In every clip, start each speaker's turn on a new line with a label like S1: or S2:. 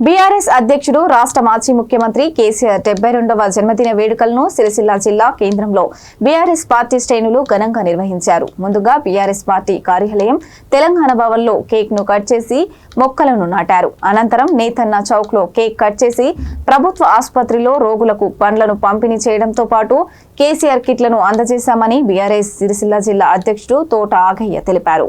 S1: BRS అధ్యక్షుడు రాష్ట్ర మాజీ ముఖ్యమంత్రి కేసీఆర్ 72వ జన్మదిన వేడుకలను సిరిసిల్ల జిల్లా కేంద్రంలో బీఆర్ఎస్ పార్టీ శ్రేణులు ఘనంగా నిర్వహించారు. ముందుగా బీఆర్ఎస్ పార్టీ కార్యాలయం తెలంగాణ భవన్లో కేక్ ను కట్ చేసి మొక్కలను నాటారు. అనంతరం నేతన్న చౌక్ లో కేక్ కట్ చేసి ప్రభుత్వ ఆసుపత్రిలో రోగులకు పండ్లను పంపిణీ చేయడంతో పాటు కేసీఆర్ కిట్లను అందజేశామని బీఆర్ఎస్ సిరిసిల్ల జిల్లా అధ్యక్షుడు తోట ఆగయ్య తెలిపారు.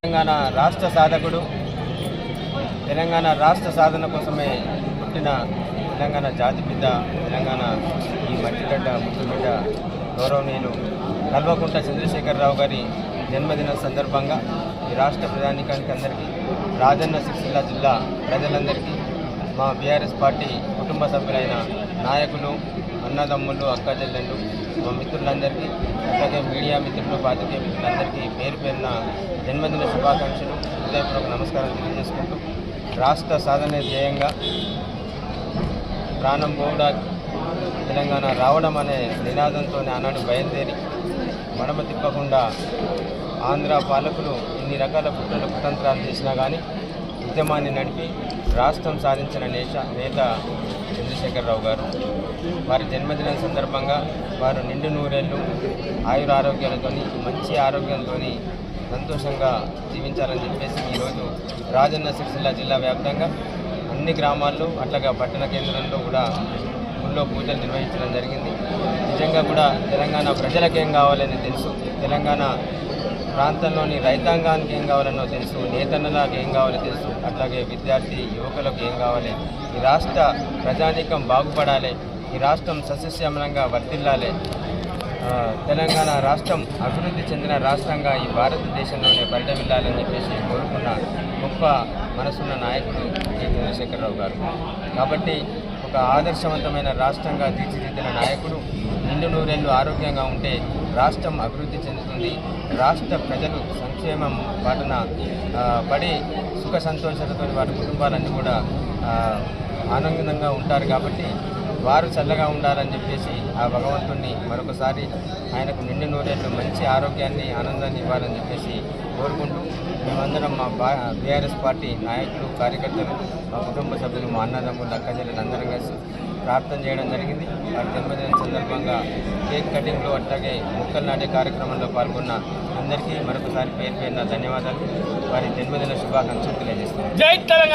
S2: తెలంగాణ రాష్ట్ర సాధకుడు, తెలంగాణ రాష్ట్ర సాధన కోసమే పుట్టిన తెలంగాణ జాతిపిత, తెలంగాణ ఈ మట్టిగడ్డ ముద్దుబిడ్డ గౌరవనీయులు కల్వకుంట్ల చంద్రశేఖరరావు గారి జన్మదిన సందర్భంగా ఈ రాష్ట్ర ప్రజానీకానికి అందరికీ, రాజన్న సిరిసిల్ల జిల్లా ప్రజలందరికీ, మా బీఆర్ఎస్ పార్టీ కుటుంబ సభ్యులైన నాయకులు, అన్నదమ్ములు, అక్కచెల్లెళ్ళు, మా మిత్రులందరికీ, అలాగే మీడియా మిత్రులు, పాత్రికేయ మిత్రులందరికీ పేరు పేరున జన్మదిన శుభాకాంక్షలు, హృదయపూర్వక నమస్కారం తెలియజేసుకుంటూ, రాష్ట్ర సాధన ధ్యేయంగా ప్రాణం పోవడా తెలంగాణ రావడం అనే నినాదంతో ఆనాడు బయలుదేరి మడమ తిప్పకుండా ఆంధ్ర పాలకులు ఇన్ని రకాల కుతంత్రాలు చేసినా కానీ ఉద్యమాన్ని నడిపి రాష్ట్రం సాధించిన నేత చంద్రశేఖరరావు గారు. వారి జన్మదినం సందర్భంగా వారు నిండు నూరేళ్ళు ఆయురారోగ్యాలతో, మంచి ఆరోగ్యంతో సంతోషంగా జీవించాలని చెప్పేసి ఈరోజు రాజన్న సిరిసిల్ల జిల్లా వ్యాప్తంగా అన్ని గ్రామాల్లో, అట్లాగా పట్టణ కేంద్రంలో కూడా ఊళ్ళో పూజలు నిర్వహించడం జరిగింది. నిజంగా కూడా తెలంగాణ ప్రజలకు ఏం కావాలని తెలుసు, తెలంగాణ ప్రాంతంలోని రైతాంగానికి ఏం కావాలనో తెలుసు, నేతన్నలకు ఏం కావాలో తెలుసు, అట్లాగే విద్యార్థి యువకులకు ఏం కావాలి, ఈ రాష్ట్ర ప్రజానీకం బాగుపడాలి, ఈ రాష్ట్రం సస్యశ్యామలంగా వర్ధిల్లాలి, తెలంగాణ రాష్ట్రం అభివృద్ధి చెందిన రాష్ట్రంగా ఈ భారతదేశంలోనే పరిడమిల్లాలని చెప్పేసి కోరుకున్న గొప్ప మనసున్న నాయకుడు కె చంద్రశేఖరరావు గారు. కాబట్టి ఒక ఆదర్శవంతమైన రాష్ట్రంగా తీర్చిదిద్దిన నాయకుడు నిండు నూరేళ్ళు ఆరోగ్యంగా ఉంటే రాష్ట్రం అభివృద్ధి చెందుతుంది, రాష్ట్ర ప్రజలు సంక్షేమం బాటన పడి సుఖ సంతోషాలతో వారి కుటుంబాలన్నీ కూడా ఆనందంగా ఉంటారు. కాబట్టి వారు చల్లగా ఉండాలని చెప్పేసి ఆ భగవంతుణ్ణి మరొకసారి ఆయనకు నిండు నూరేళ్ళు మంచి ఆరోగ్యాన్ని, ఆనందాన్ని ఇవ్వాలని చెప్పేసి కోరుకుంటూ, మేమందరం మా బీఆర్ఎస్ పార్టీ నాయకులు, కార్యకర్తలు, మా కుటుంబ సభ్యులు, మా అన్నదమ్ములు, అక్కచెల్లెలు అందరం కలిసి ప్రార్థన చేయడం జరిగింది. వారి జన్మదిన సందర్భంగా కేక్ కటింగ్లో, అట్లాగే మొక్కలు నాటే కార్యక్రమంలో పాల్గొన్న అందరికీ మరొకసారి పేరు పేరున ధన్యవాదాలు, వారి జన్మదిన శుభాకాంక్షలు తెలియజేస్తున్నాను.